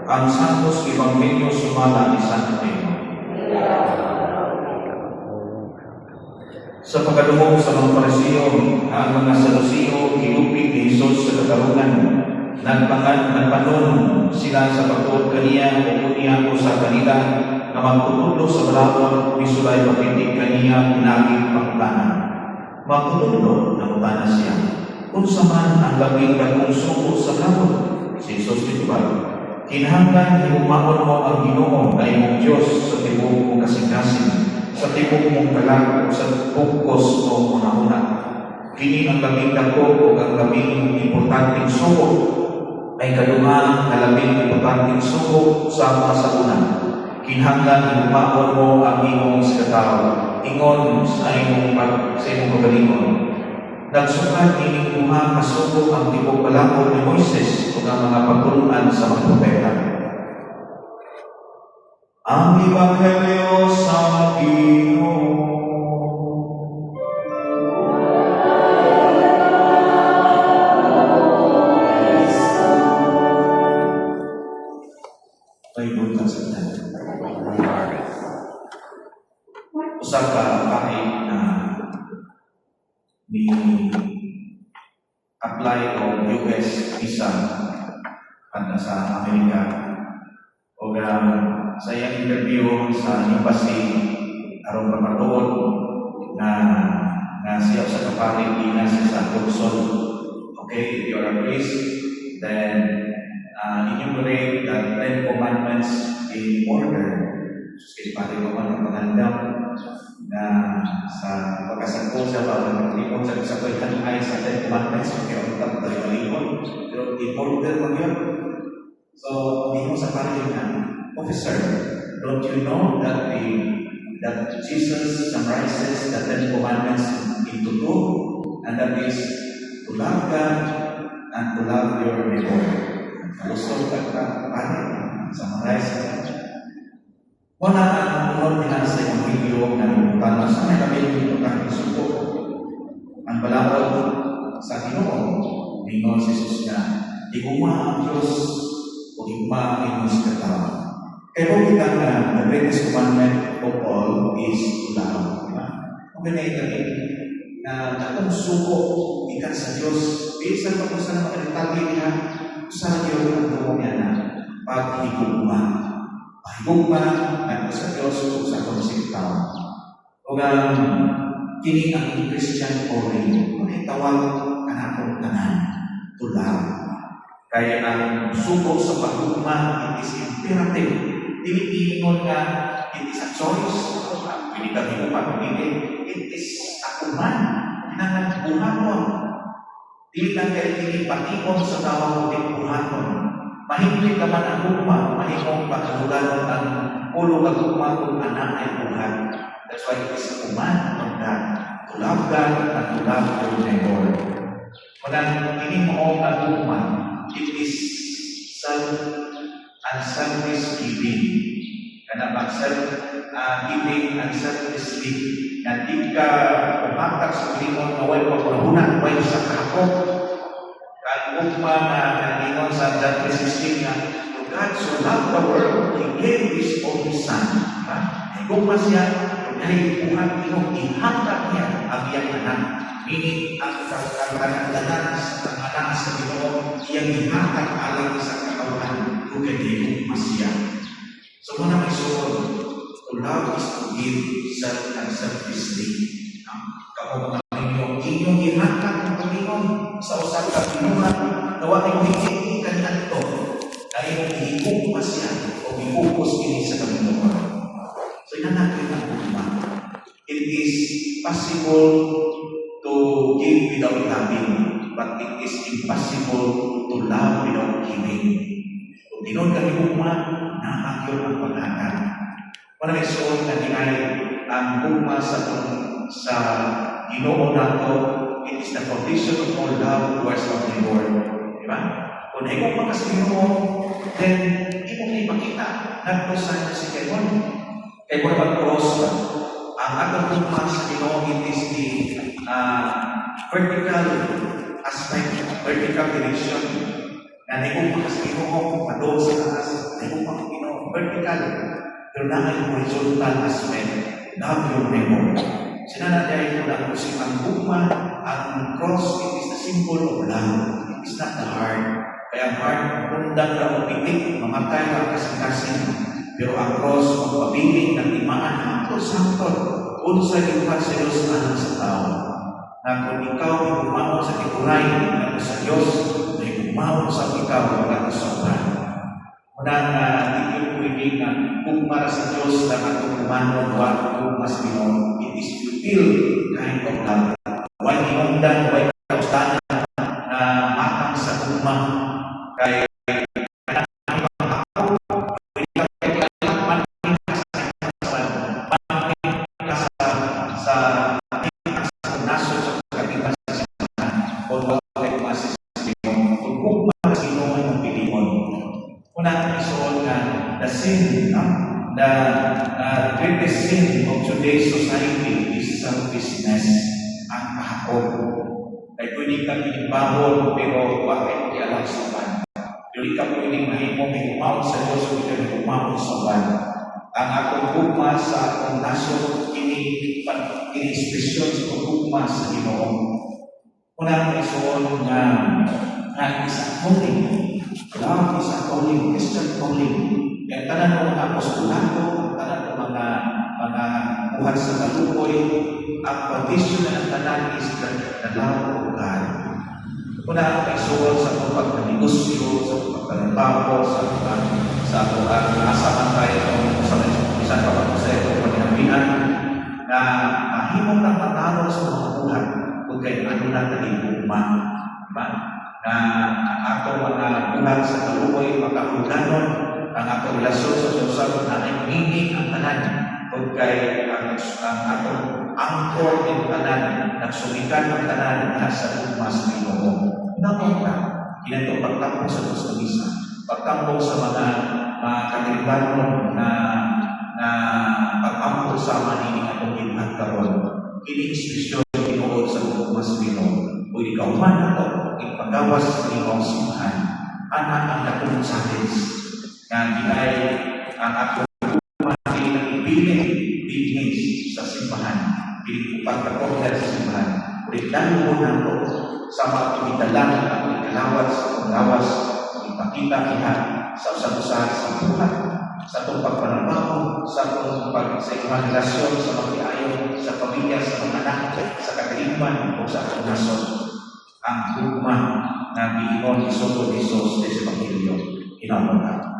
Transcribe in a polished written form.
Ang Santos Ebanghelyo sumala ni San Mateo. Sa pagkalumog sa mga Pariseo, ang mga Saduceo gilupig ni Jesus sa katarungan. Nagpanon sila sa pagtuod kaniya o niya ko sa kanila na magtutudlo sa balakon misulay pakitig kaniya pinaging pangutanan. Magtutudlo na utana siya. Kung saman ang labing dakong suko sa balakon, si Jesus nitubag. Kinahanglan himumaon mo ang Ginoo na imong Diyos sa tibok mong kasing-kasing, sa tibok mong kalag o sa bukos mo una-una. Kini ang labing dako o ang labing importanteng suko ay kaduha na labing importanteng suko sama sa una. Kinahanglan himumaon mo ang imong sikataw, ingon sa imong kagalingon. Nagsukat ining duha kasuko ang tibok balakon ni Moises o ang mga pagtulunan sa mga propeta. Ang Ebanghelyo sa Ginoo. Ay, buta sa tayo. Usa ka kahit na ni apply o US visa at sa Amerika o sa iyang interview sa embassy aron papatuod na siya sa kapalit na siya sa Tucson. Okay, if you are a priest, then enumerate the 10 commandments in order. Kasi pati mo man ang pangandam na sa pagkasangko sa pagkakalimon sa kasapalitan ay sa 10 commandments kaya ang tapos dari malimon pero in order mo yun. So, hindi mo sa pari na officer, don't you know that Jesus summarizes the 10 commandments into 2, and that is to love God and to love your neighbor. Also, pari summarize wala ang unod nila sa Ebanghelyo na tanong sa may kami importante suko. Ang balakon sa Ginoo, ningon si Jesus na iguma ang Diyos o iguma ang imong sikataw. Kaya po kita na the greatest commandment of all is to love. Ang ganay kami na akong suko ikan sa Diyos. Bisan pa po sa makalitagi niya sa Diyos ang tuwag niya na paghigugma. Paghigugma na sa Diyos o sa konsiktaw. O kini ang Christian calling. Kung itawag kanakong tanan, to love. Kaya ang suko sa paghugma, it is imperative. Dili-ingon nga, it is a choice. Pili ka higugma, it is a command. Kinangan buhaton. Dili lang kayo pinipatikon sa tawag ng buhaton. Mahimli ka man ang hugma, mahimong pagkalugan ang ulo ng hugma kung anak ay buhat. That's why it is a command of God to love God and to love your neighbor. Kung hindi mo ang hugma, it is self-unselfish giving. Kana self-giving and selflessly na di ka umatak sa pilimon na way pagpahunan, way sa kakot. Hugma na naningon sa John 3:16 na God so loved the world, He gave His only Son. Hugma siya, dahil buhat inong ihatag niya ang iyang anak. Meaning, ang kagandanan sa anak sa Ginoo, iyang ihatag alang sa katawan kung hugma siya. So, muna may suod, to love is to give self and selflessly. Kapag inyong ihatag ng Panginoon sa usap ka pinuhan, nawa ay hindi kanyan ito na iyong ihigugma siya o ihugos ini sa Panginoon. So, inanakin ang hugma. It is possible to give without loving, but it is impossible to love without giving. Kung tinon ka hugma, nakakyon ang paghatag. Para may suod na dinay ang hugma sa Ginoo nato, it is the foundation of all love towards our neighbor. Diba? Kung ikaw pa kasi Ginoo, then imo kayo makita nagpusan na si Kevon. Kaya mo naman cross ang atong hugma sa Ginoo, it is the vertical aspect, vertical direction. Na ikaw pa kasi Ginoo, madoo sa taas, vertical. Pero na ay horizontal aspect. Love your neighbor. Sinanadyayin ko na kung si ang bukma, ang cross, it is the symbol of love. It is not the heart. Kaya ang heart, undang na umitik, mamatay ang kasing-kasing. Pero ang cross, magpabiling ng imaan hangtod-hangtod. Unsa iuhat sa Diyos anak sa tao. Na kung ikaw ay umamon sa tikuray na sa Diyos, ay umamon sa ikaw na sa ulan. Unang tigil ko hindi na kung para sa Diyos na atong umano, kung mas binon, it is fulfill kind of love. Huwag inundan, huwag kaustanan na matang sa umang. Kaya the greatest sin of today's society is selfishness, ang kahakot. Ay pwede kang inibahon, pero bakit di alam sa ban? Pwede ka pwedeng mahimong umawag sa Diyos, pwede ka umawag sa ban. Ang akong gugma sa akong nasod, ini expression sa gugma sa Ginoo. Unang isuon na isa calling. Love is a calling, Christian calling. Ang tanan ng mga apostolato, ang tanan ng mga buhat sa kalukoy, ang condition ng tanan is the love of God. Una ang isuon sa pagpapanegosyo, sa pagpapanagbago, sa asaman tayo sa isang kapag-usay o pagpapanabihan na mahimong ng matalo sa mga buhat kung kayo ano na talibugma. Diba? Na ang atong mga buhat sa kalukoy, makahuganon, ang atong relasyon sa Diyos na ay hinging ang tanan kung kay ang atong angkor ng tanan, nagsumikan ang tanan na sa lumas ng Ginoo. Naman ka, ginatong pagtambong sa Diyos ng isa, pagtambong sa mga katilibanon na pag-ampol sa manining atong impact karon. Ini-expresyon ng Ginoo sa lumas ng Ginoo. Kung ikaw man ako, ipagawas sa iyong simbahan, anak ang natulong sa atin na ginay ang akong kumahali ng ipiling bignis sa simbahan, piling pagkakorder sa simbahan. Ulit lalo mo na ito sa mga tumitalang at ikalawat sa panggawas, ipakita niya sa usagusahan sa buhat, sa itong pagpanamahon, sa itong relasyon, sa mag-iayon, sa pamilya, sa mga anak, sa kataliman o sa itong nasod. Ang hukma na Panginoon Isos sa Evangelyo. Hinamon